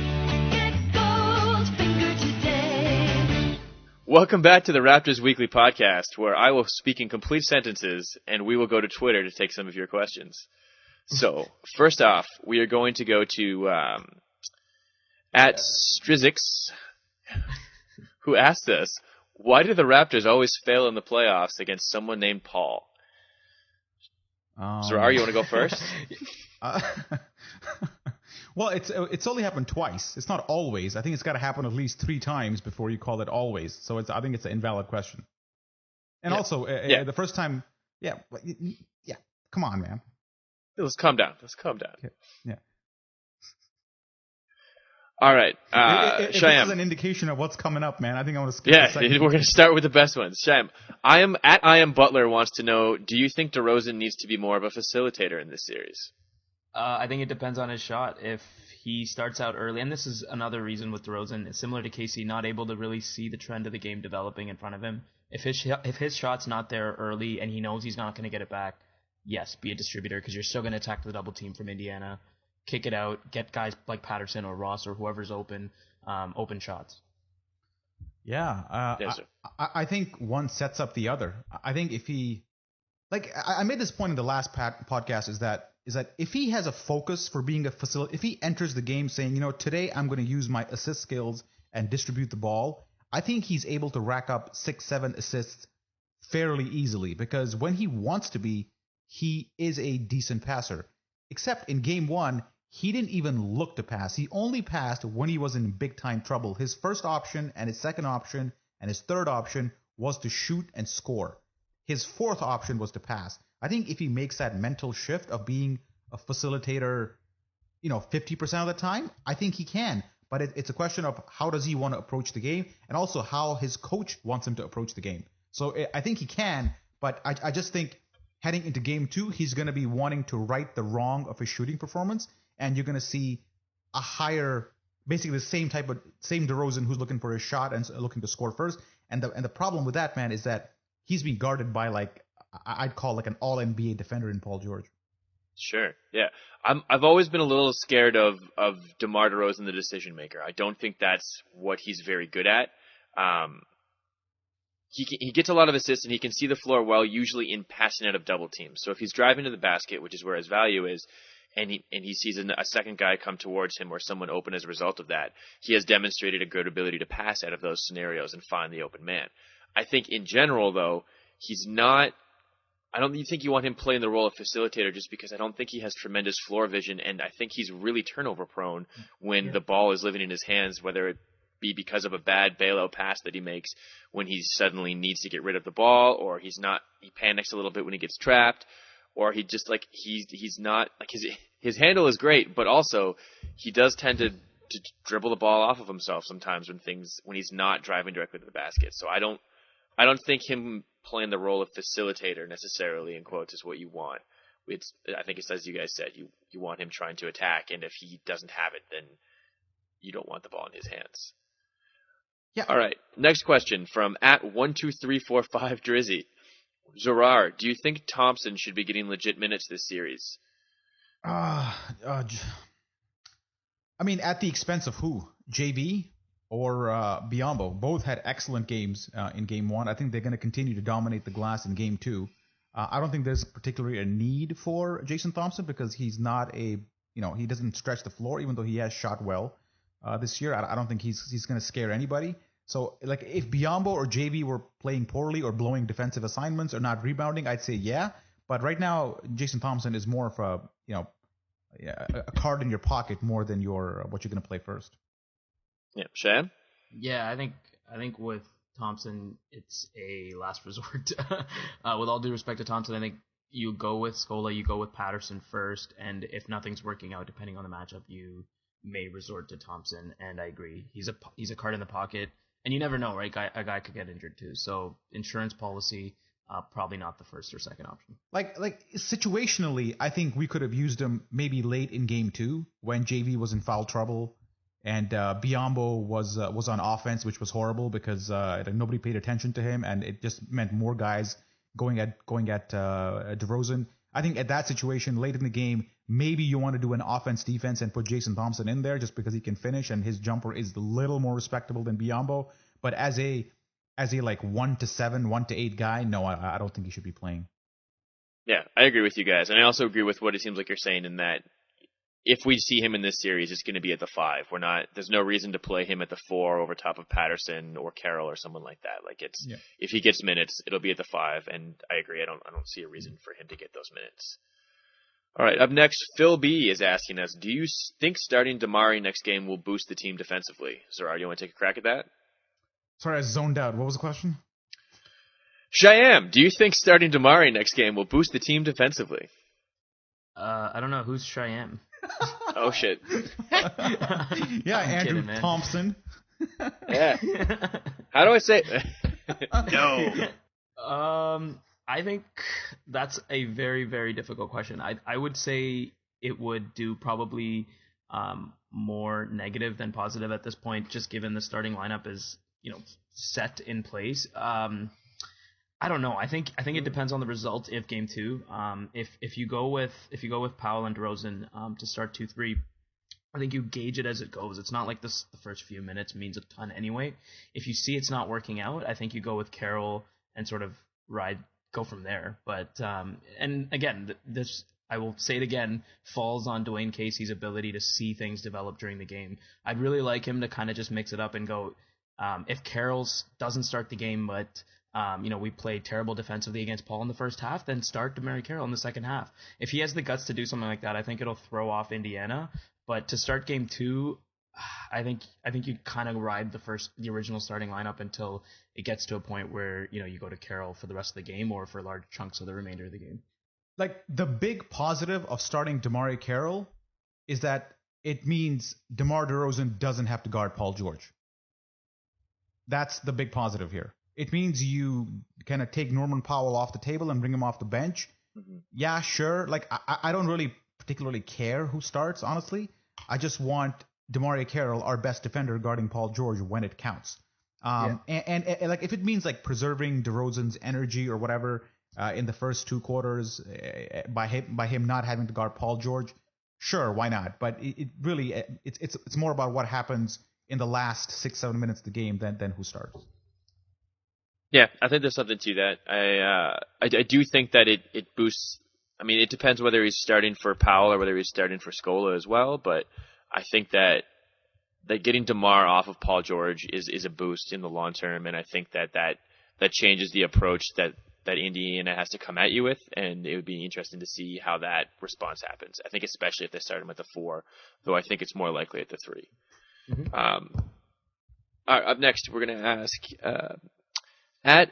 Get Goldfinger today. Welcome back to the Raptors Weekly Podcast, where I will speak in complete sentences and we will go to Twitter to take some of your questions. So, first off, we are going to go to at Strizix, who asked us, why do the Raptors always fail in the playoffs against someone named Paul? Zarar, you want to go first? Well, it's only happened twice. It's not always. I think it's got to happen at least 3 times before you call it always. So I think it's an invalid question. And also, the first time, come on, man. Let's calm down. Okay. Yeah. All right. If this Shyam. is an indication of what's coming up, man, I think I want to skip Yeah, the second. we're going to start with the best ones. Shyam, I am Butler wants to know, do you think DeRozan needs to be more of a facilitator in this series? I think it depends on his shot. If he starts out early, and this is another reason with DeRozan, similar to Casey, not able to really see the trend of the game developing in front of him. If his shot's not there early and he knows he's not going to get it back, yes, be a distributor, because you're still going to attack the double team from Indiana, kick it out, get guys like Patterson or Ross or whoever's open shots. Yeah, Yes, I think one sets up the other. I think if he, I made this point in the last podcast, is that if he has a focus for being a facilitator, if he enters the game saying, today I'm going to use my assist skills and distribute the ball, I think he's able to rack up 6-7 assists fairly easily, because when he wants to be, he is a decent passer. Except in game 1, he didn't even look to pass. He only passed when he was in big time trouble. His first option and his second option and his third option was to shoot and score. His fourth option was to pass. I think if he makes that mental shift of being a facilitator, 50% of the time, I think he can. But it's a question of how does he want to approach the game, and also how his coach wants him to approach the game. So I think he can, but I just think heading into game 2, he's going to be wanting to right the wrong of his shooting performance, and you're going to see a higher, basically the same DeRozan who's looking for his shot and looking to score first. And the problem with that, man, is that he's being guarded by I'd call an all NBA defender in Paul George. Sure. Yeah. I've always been a little scared of DeMar DeRozan, the decision maker. I don't think that's what he's very good at. He gets a lot of assists and he can see the floor well, usually in passing out of double teams. So if he's driving to the basket, which is where his value is, and he sees a second guy come towards him or someone open as a result of that, he has demonstrated a good ability to pass out of those scenarios and find the open man. I think in general, though, he's not. I don't think you want him playing the role of facilitator just because I don't think he has tremendous floor vision, and I think he's really turnover prone when the ball is living in his hands, whether it be because of a bad bailout pass that he makes when he suddenly needs to get rid of the ball, or he panics a little bit when he gets trapped, or he just like he's not like his handle is great, but also he does tend to dribble the ball off of himself sometimes when he's not driving directly to the basket. So I don't think him playing the role of facilitator necessarily, in quotes, is what you want. I think it's as you guys said, you want him trying to attack, and if he doesn't have it, then you don't want the ball in his hands. Yeah. All right. Next question from @12345 Drizzy. Zorar, do you think Thompson should be getting legit minutes this series? I mean, at the expense of who? JV or Biyombo? Both had excellent games in Game 1. I think they're going to continue to dominate the glass in Game 2. I don't think there's particularly a need for Jason Thompson because he's not he doesn't stretch the floor, even though he has shot well this year. I don't think he's going to scare anybody. So, like, if Biyombo or JV were playing poorly or blowing defensive assignments or not rebounding, I'd say yeah. But right now, Jason Thompson is more of a card in your pocket more than what you're going to play first. Yeah, Shan? Yeah, I think with Thompson, it's a last resort. With all due respect to Thompson, I think you go with Scola, you go with Patterson first, and if nothing's working out, depending on the matchup, you may resort to Thompson. And I agree, he's a card in the pocket, and you never know, right? A guy could get injured too. So insurance policy. Probably not the first or second option. Like situationally, I think we could have used him maybe late in Game 2 when JV was in foul trouble and Biyombo was on offense, which was horrible because nobody paid attention to him, and it just meant more guys going at DeRozan. I think at that situation, late in the game, maybe you want to do an offense-defense and put Jason Thompson in there just because he can finish and his jumper is a little more respectable than Biyombo. But as a like 1 to 7, 1 to 8 guy, no, I don't think he should be playing. Yeah, I agree with you guys, and I also agree with what it seems like you're saying in that if we see him in this series, it's going to be at the 5. There's no reason to play him at the 4 over top of Patterson or Carroll or someone like that. Like if he gets minutes, it'll be at the 5, and I agree. I don't see a reason for him to get those minutes. All right, up next, Phil B is asking us, do you think starting Damari next game will boost the team defensively? Zorar, you want to take a crack at that? Sorry, I zoned out. What was the question? Shyam, do you think starting Damari next game will boost the team defensively? I don't know. Who's Shyam? Oh, shit. Yeah, Andrew kidding, Thompson. Yeah. How do I say it? No. I think that's a very, very difficult question. I would say it would do probably more negative than positive at this point, just given the starting lineup is set in place. I don't know. I think it depends on the result of Game 2. If you go with Powell and DeRozan to start 2-3, I think you gauge it as it goes. It's not like the first few minutes means a ton anyway. If you see it's not working out, I think you go with Carroll and sort of go from there. But and again, this, I will say it again, falls on Dwayne Casey's ability to see things develop during the game. I'd really like him to kind of just mix it up and go. If Carroll's doesn't start the game, but we played terrible defensively against Paul in the first half, then start DeMary Carroll in the second half. If he has the guts to do something like that, I think it'll throw off Indiana. But to start Game 2, I think you kind of ride the original starting lineup until it gets to a point where you go to Carroll for the rest of the game or for large chunks of the remainder of the game. Like, the big positive of starting DeMary Carroll is that it means DeMar DeRozan doesn't have to guard Paul George. That's the big positive here. It means you kind of take Norman Powell off the table and bring him off the bench. Mm-hmm. Yeah, sure. Like, I don't really particularly care who starts, honestly. I just want DeMary Carroll, our best defender, guarding Paul George when it counts. And like, if it means like preserving DeRozan's energy or whatever in the first 2 quarters by him not having to guard Paul George, sure, why not? But it really it's more about what happens in the last 6-7 minutes of the game than who starts. Yeah, I think there's something to that. I do think that it boosts. I mean, it depends whether he's starting for Powell or whether he's starting for Scola as well. But I think that getting DeMar off of Paul George is a boost in the long term, and I think that that changes the approach that Indiana has to come at you with, and it would be interesting to see how that response happens. I think especially if they start him at the 4, though I think it's more likely at the 3. Mhm. All right, up next, we're going to ask at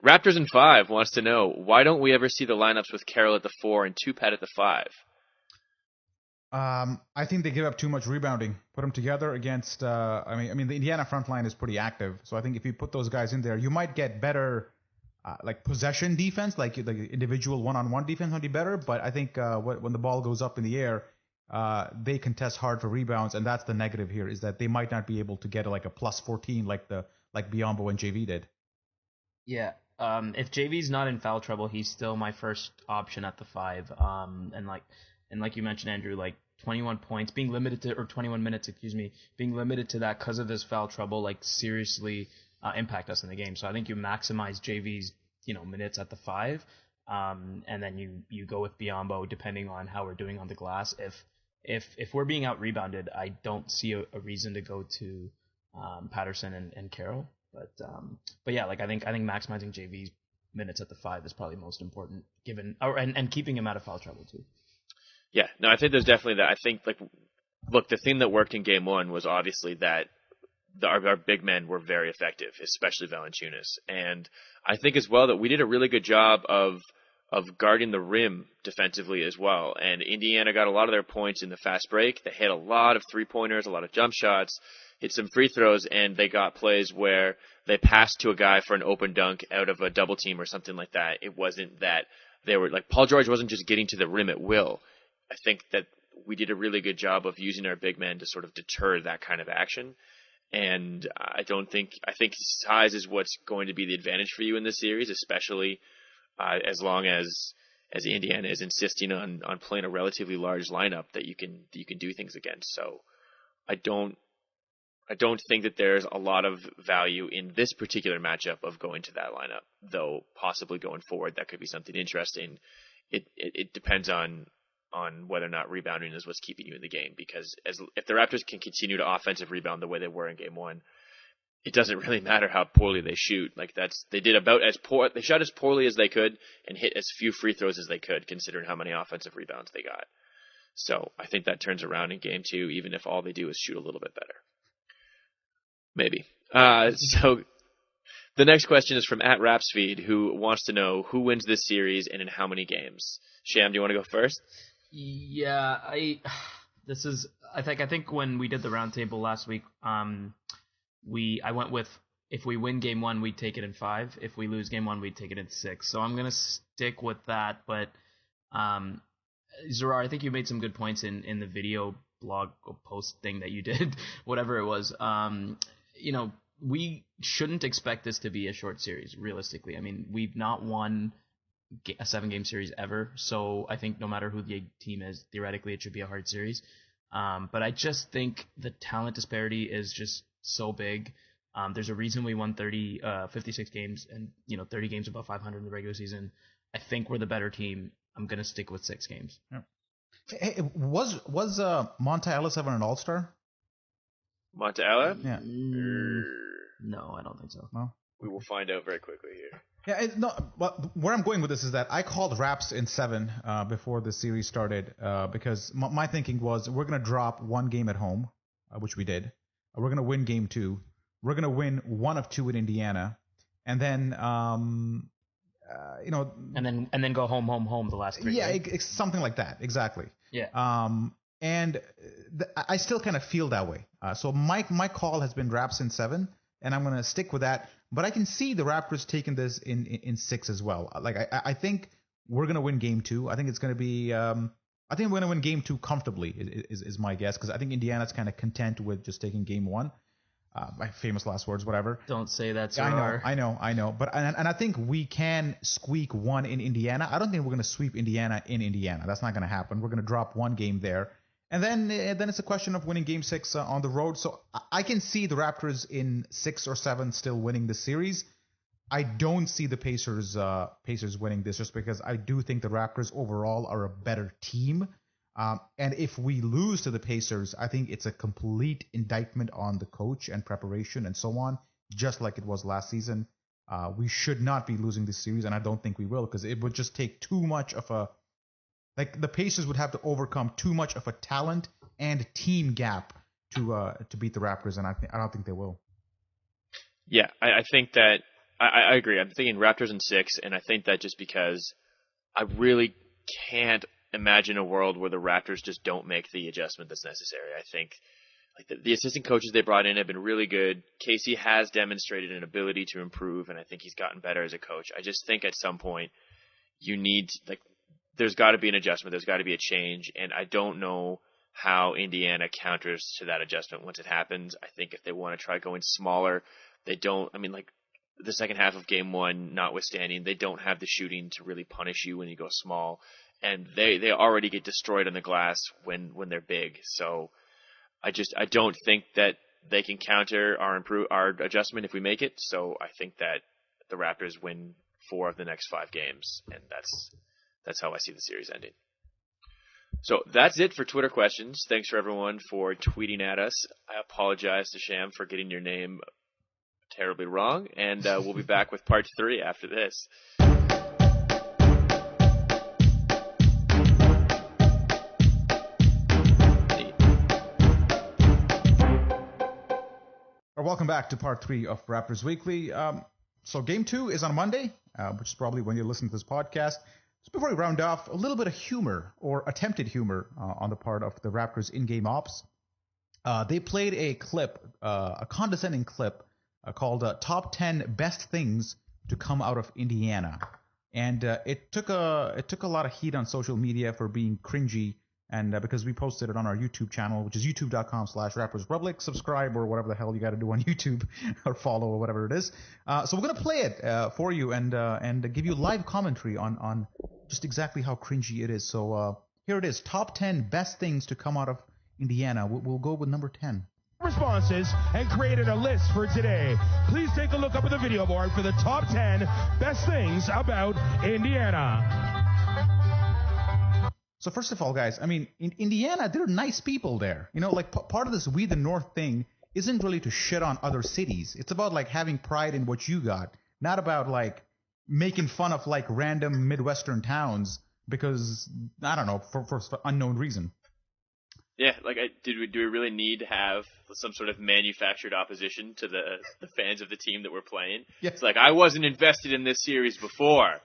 Raptors in 5 wants to know, why don't we ever see the lineups with Carroll at the 4 and Tupat at the 5? I think they give up too much rebounding. Put them together against. I mean, the Indiana front line is pretty active, so I think if you put those guys in there, you might get better, like possession defense, like the individual one-on-one defense might be better. But I think when the ball goes up in the air, they contest hard for rebounds, and that's the negative here, is that they might not be able to get like a plus 14 like Biyombo and JV did. Yeah. If JV's not in foul trouble, he's still my first option at the 5. And like you mentioned, Andrew, like 21 points, being limited to, or 21 minutes, being limited to that because of his foul trouble, like seriously impact us in the game. So I think you maximize JV's, minutes at the 5, and then you go with Biyombo depending on how we're doing on the glass. If we're being out rebounded, I don't see a reason to go to Patterson and Carroll. But yeah, like I think maximizing JV's minutes at the 5 is probably most important, and keeping him out of foul trouble too. Yeah, no, I think there's definitely that. I think, look, the thing that worked in Game 1 was obviously that our big men were very effective, especially Valanciunas. And I think as well that we did a really good job of guarding the rim defensively as well. And Indiana got a lot of their points in the fast break. They hit a lot of three-pointers, a lot of jump shots, hit some free throws, and they got plays where they passed to a guy for an open dunk out of a double team or something like that. It wasn't that they were like, Paul George wasn't just getting to the rim at will. I think that we did a really good job of using our big men to sort of deter that kind of action. And I think size is what's going to be the advantage for you in this series, especially as long as Indiana is insisting on playing a relatively large lineup that you can do things against. So I don't think that there's a lot of value in this particular matchup of going to that lineup, though possibly going forward that could be something interesting. It depends on whether or not rebounding is what's keeping you in the game, because if the Raptors can continue to offensive rebound the way they were in Game 1, it doesn't really matter how poorly they shoot. They shot as poorly as they could and hit as few free throws as they could, considering how many offensive rebounds they got. So I think that turns around in Game 2, even if all they do is shoot a little bit better. Maybe. So the next question is from @Rapsfeed, who wants to know who wins this series and in how many games. Sham, do you want to go first? Yeah, I think when we did the roundtable last week, I went with, if we win Game 1, we'd take it in 5. If we lose Game 1, we'd take it in 6. So I'm gonna stick with that. But Zarar, I think you made some good points in the video blog post thing that you did, whatever it was. We shouldn't expect this to be a short series, realistically. I mean, we've not won a 7-game series ever, so I think no matter who the team is, theoretically it should be a hard series. But I just think the talent disparity is just so big. There's a reason we won 56 games and 30 games above 500 in the regular season. I think we're the better team. I'm gonna stick with 6 games. Yeah. Hey, was Monta Ellis ever an All-Star? Monta Ellis? Yeah. No, I don't think so. No. We will find out very quickly here. Yeah, but where I'm going with this is that I called Raps in 7 before the series started because my thinking was we're going to drop 1 game at home, which we did. We're going to win Game 2. We're going to win 1 of 2 in Indiana, and then and then go home the last 3. Yeah, right? it's something like that, exactly. Yeah. And I still kind of feel that way. So my call has been Raps in 7, and I'm going to stick with that. But I can see the Raptors taking this in 6 as well. Like I think we're going to win Game 2. I think it's going to be. I think we're going to win Game 2 comfortably. Is my guess, because I think Indiana's kind of content with just taking Game 1. My famous last words, whatever. Don't say that, sir. I know. But and I think we can squeak 1 in Indiana. I don't think we're going to sweep Indiana in Indiana. That's not going to happen. We're going to drop 1 game there. And then it's a question of winning Game 6 on the road. So I can see the Raptors in 6 or 7 still winning the series. I don't see the Pacers winning this, just because I do think the Raptors overall are a better team. And if we lose to the Pacers, I think it's a complete indictment on the coach and preparation and so on. just like it was last season. We should not be losing this series, and I don't think we will, because it would just take too much of a the Pacers would have to overcome too much of a talent and team gap to beat the Raptors, and I don't think they will. Yeah, I think that I agree. I'm thinking Raptors in 6, and I think that just because I really can't imagine a world where the Raptors just don't make the adjustment that's necessary. I think like the assistant coaches they brought in have been really good. Casey has demonstrated an ability to improve, and I think he's gotten better as a coach. I just think at some point you need there's got to be an adjustment. There's got to be a change, and I don't know how Indiana counters to that adjustment once it happens. I think if they want to try going smaller, they don't. I mean, like the second half of Game 1 notwithstanding, they don't have the shooting to really punish you when you go small, and they already get destroyed on the glass when they're big. So I don't think that they can counter our adjustment if we make it. So I think that the Raptors win 4 of the next 5 games, and that's how I see the series ending. So that's it for Twitter questions. Thanks for everyone for tweeting at us. I apologize to Sham for getting your name terribly wrong, and we'll be back with part 3 after this. Welcome back to part 3 of Raptors Weekly. So Game 2 is on Monday, which is probably when you listen to this podcast. Just before we round off, a little bit of humor, or attempted humor, on the part of the Raptors in-game ops. They played a clip, a condescending clip, called Top 10 Best Things to Come Out of Indiana. And it took a lot of heat on social media for being cringy, and because we posted it on our YouTube channel, which is youtube.com/RaptorsRepublic. Subscribe or whatever the hell you got to do on YouTube, or follow or whatever it is. So we're going to play it for you and give you live commentary on just exactly how cringy it is. So here it is, Top 10 Best Things to Come Out of Indiana. We'll go with number 10. Responses and created a list for today. Please take a look up at the video board for the top 10 best things about Indiana. So first of all, guys, I mean, in Indiana, they're nice people there. You know, like part of this We the North thing isn't really to shit on other cities. It's about like having pride in what you got, not about like making fun of like random Midwestern towns because, I don't know, for unknown reason. Yeah, like do we really need to have some sort of manufactured opposition to the fans of the team that we're playing? Yeah. It's like, I wasn't invested in this series before,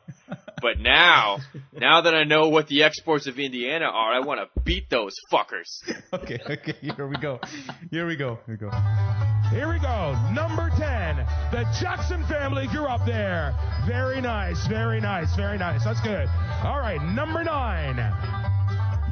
but now that I know what the exports of Indiana are, I want to beat those fuckers. Okay, here we go. Here we go. Number 10. The Jackson family grew up there. Very nice. That's good. All right, number 9.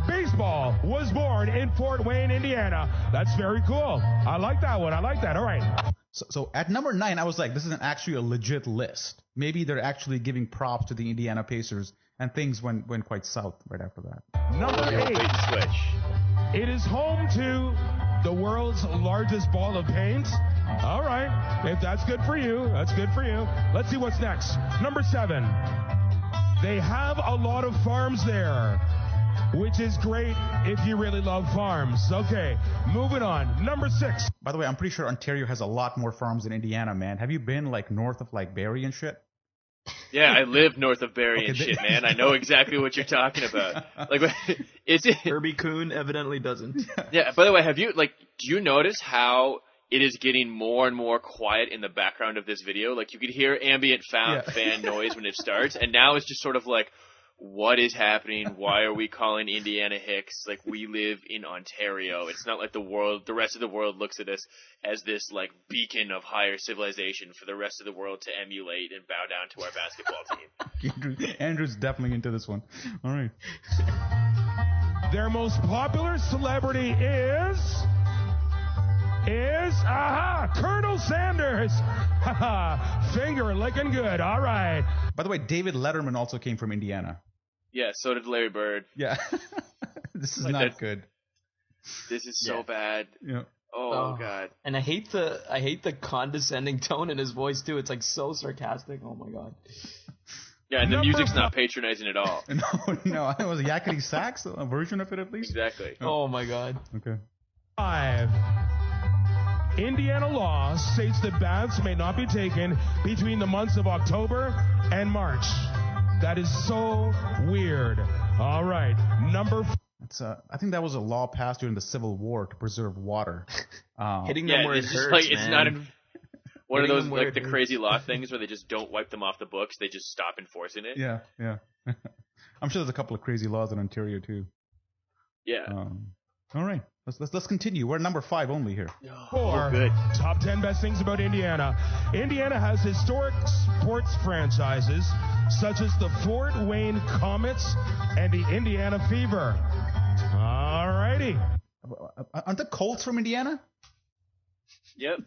Baseball was born in Fort Wayne, Indiana. That's very cool. I like that one. All right. So at number 9, I was like, this is actually a legit list. Maybe they're actually giving props to the Indiana Pacers, and things went quite south right after that. Number 8. Switch. It is home to the world's largest ball of paint. All right. If that's good for you, that's good for you. Let's see what's next. Number 7. They have a lot of farms there, which is great if you really love farms. Okay, moving on. Number 6. By the way, I'm pretty sure Ontario has a lot more farms than Indiana, man. Have you been like north of like Barrie and shit? Yeah, I live north of Barrie and shit, man. I know exactly what you're talking about. Like, is it? Herbie Kuhn evidently doesn't. Yeah. By the way, do you notice how it is getting more and more quiet in the background of this video? Like, you could hear ambient fan noise when it starts, and now it's just sort of like, what is happening? Why are we calling Indiana Hicks? Like, we live in Ontario. It's not like the rest of the world looks at us as this, like, beacon of higher civilization for the rest of the world to emulate and bow down to our basketball team. Andrew's definitely into this one. All right. Their most popular celebrity is Colonel Sanders. Finger licking good. All right. By the way, David Letterman also came from Indiana. Yeah, so did Larry Bird. Yeah. This is not good. This is so bad. Yeah. Oh God. And I hate the condescending tone in his voice too. It's like so sarcastic. Oh my God. Yeah, and the music's not patronizing at all. No, it was a yakety sax, a version of it at least. Exactly. Oh my God. Okay. 5. Indiana law states that baths may not be taken between the months of October and March. That is so weird. All right, number I think that was a law passed during the Civil War to preserve water. Hitting them where it it's hurts, just like man. it's not one of Hitting those them where like it the crazy law things where they just don't wipe them off the books. They just stop enforcing it. Yeah. I'm sure there's a couple of crazy laws in Ontario too. Yeah. All right, let's continue. We're number 5 only here. four. good. Top 10 best things about Indiana. Indiana has historic sports franchises such as the Fort Wayne Comets and the Indiana Fever. All righty. Aren't the Colts from Indiana? Yep.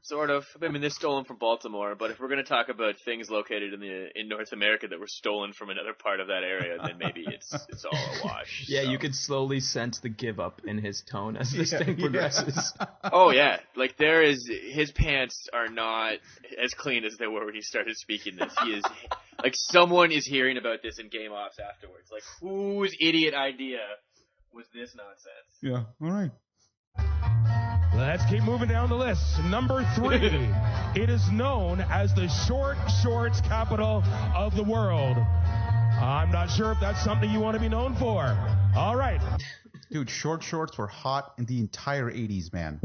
Sort of. I mean, they're stolen from Baltimore, but if we're going to talk about things located in North America that were stolen from another part of that area, then maybe it's all a wash. Yeah, so. you could slowly sense the give up in his tone as this thing progresses. Oh yeah, like his pants are not as clean as they were when he started speaking this. He is like someone is hearing about this in game offs afterwards. Like whose idiot idea was this nonsense? Yeah. All right. Let's keep moving down the list. Number 3. It is known as the short shorts capital of the world. I'm not sure if that's something you want to be known for. All right. Dude, short shorts were hot in the entire 80s, man.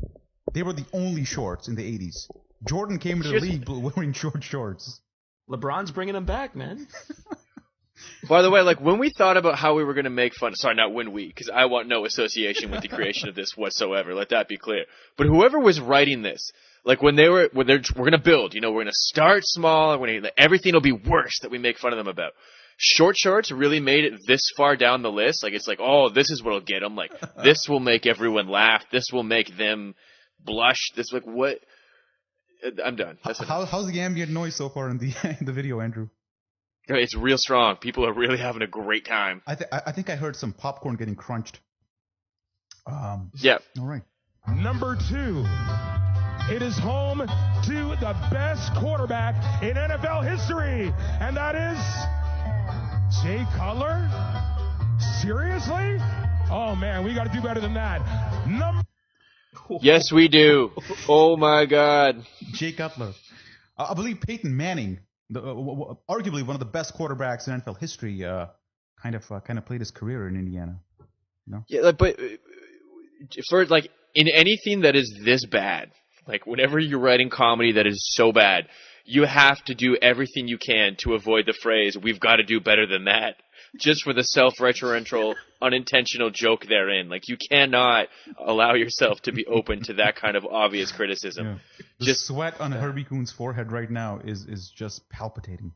They were the only shorts in the 80s. Jordan came into the league wearing short shorts. LeBron's bringing him back, man. By the way, like when we thought about how we were going to make fun, sorry, not when we, because I want no association with the creation of this whatsoever. Let that be clear. But whoever was writing this, like when we're going to build, we're going to start small, and everything will be worse that we make fun of them about. Short shorts really made it this far down the list. Like it's like, oh, this is what'll get them. Like this will make everyone laugh. This will make them blush. This like what? I'm done. How's the ambient noise so far in the video, Andrew? It's real strong. People are really having a great time. I think I heard some popcorn getting crunched. Yeah. All right. Number 2. It is home to the best quarterback in NFL history, and that is Jay Cutler. Seriously? Oh man, we got to do better than that. Yes, we do. Oh my God. Jay Cutler. I believe Peyton Manning, arguably one of the best quarterbacks in NFL history, kind of played his career in Indiana. Yeah, but for like in anything that is this bad, like whenever you're writing comedy that is so bad, you have to do everything you can to avoid the phrase "we've got to do better than that," just for the self-referential, unintentional joke therein. Like you cannot allow yourself to be open to that kind of obvious criticism. Yeah. The sweat on Herbie Coon's forehead right now is just palpitating.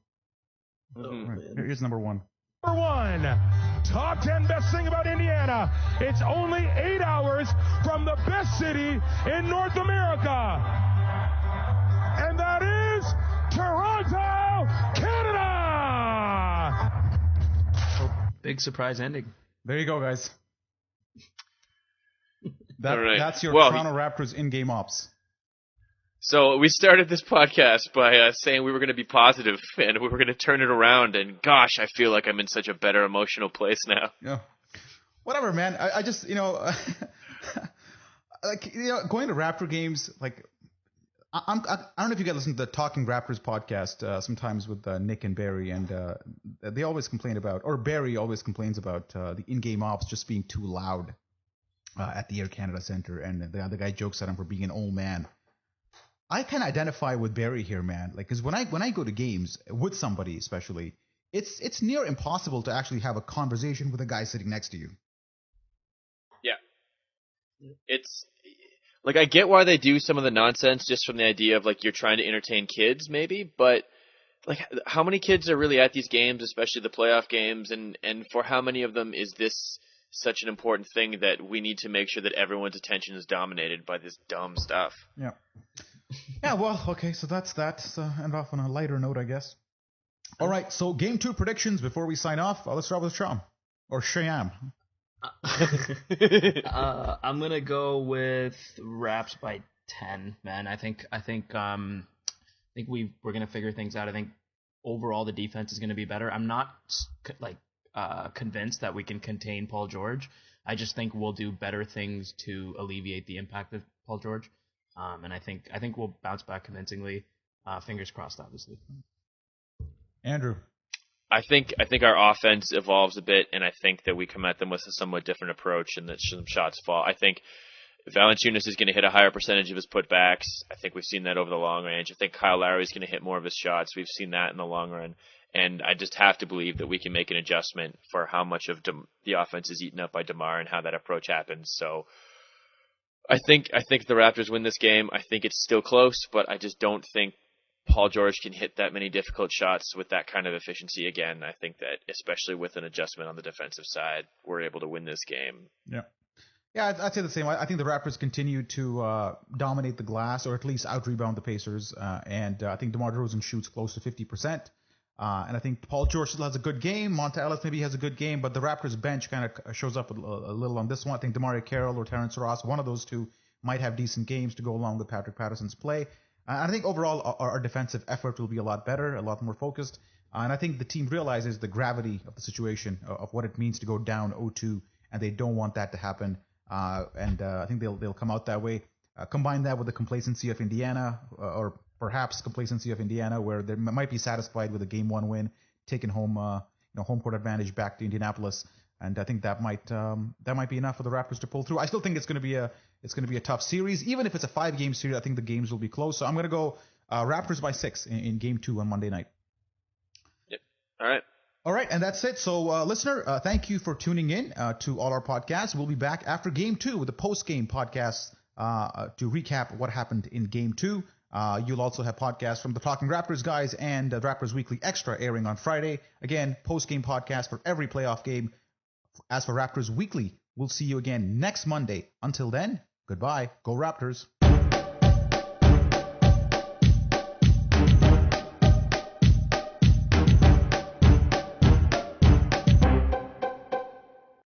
Mhm. Right. Here's number 1. Number 1, top 10 best thing about Indiana. It's only 8 hours from the best city in North America. And that is Toronto, Canada. Big surprise ending. There you go, guys. All right. That's your Well, Toronto Raptors in-game ops. So we started this podcast by saying we were going to be positive and we were going to turn it around. And gosh, I feel like I'm in such a better emotional place now. Yeah. Whatever, man. I just, like, going to Raptor games, like, I don't know if you guys listen to the Talking Raptors podcast sometimes with Nick and Barry, and they always complain about, or Barry always complains about the in-game ops just being too loud at the Air Canada Center, and the other guy jokes at him for being an old man. I can identify with Barry here, man. Like, because when I go to games with somebody, especially, it's near impossible to actually have a conversation with a guy sitting next to you. Yeah. It's like I get why they do some of the nonsense just from the idea of like you're trying to entertain kids maybe, but like how many kids are really at these games, especially the playoff games, and for how many of them is this such an important thing that we need to make sure that everyone's attention is dominated by this dumb stuff? Yeah. Yeah, well, okay, so that's that. So end off on a lighter note, I guess. All right, so game 2 predictions before we sign off. Let's start with Sham. Or Shyam. I'm gonna go with Raps by 10, man. I think we're gonna figure things out. I think overall the defense is gonna be better. I'm not convinced that we can contain Paul George. I just think we'll do better things to alleviate the impact of Paul George. And I think we'll bounce back convincingly. Fingers crossed, obviously. Andrew. I think our offense evolves a bit, and I think that we come at them with a somewhat different approach, and that some shots fall. I think Valanciunas is going to hit a higher percentage of his putbacks. I think we've seen that over the long range. I think Kyle Lowry is going to hit more of his shots. We've seen that in the long run. And I just have to believe that we can make an adjustment for how much of the offense is eaten up by DeMar and how that approach happens. So I think the Raptors win this game. I think it's still close, but I just don't think Paul George can hit that many difficult shots with that kind of efficiency again. I think that, especially with an adjustment on the defensive side, we're able to win this game. Yeah. Yeah, I'd say the same. I think the Raptors continue to dominate the glass, or at least out-rebound the Pacers. And I think DeMar DeRozan shoots close to 50%. And I think Paul George still has a good game. Monta Ellis maybe has a good game. But the Raptors bench kind of shows up a little on this one. I think DeMario Carroll or Terrence Ross, one of those two, might have decent games to go along with Patrick Patterson's play. I think overall our defensive effort will be a lot better, a lot more focused. And I think the team realizes the gravity of the situation, of what it means to go down 0-2, and they don't want that to happen. And I think they'll come out that way. Combine that with the complacency of Indiana, or perhaps complacency of Indiana, where they might be satisfied with a Game 1 win, taking home home court advantage back to Indianapolis. And I think that might be enough for the Raptors to pull through. I still think it's going to be a tough series. Even if it's a 5-game series, I think the games will be close. So I'm going to go Raptors by 6 in Game 2 on Monday night. Yep. All right. All right, and that's it. So, listener, thank you for tuning in to all our podcasts. We'll be back after Game 2 with a post-game podcast to recap what happened in Game 2. You'll also have podcasts from the Talking Raptors guys and Raptors Weekly Extra airing on Friday. Again, post-game podcast for every playoff game. As for Raptors Weekly, we'll see you again next Monday. Until then, goodbye. Go Raptors.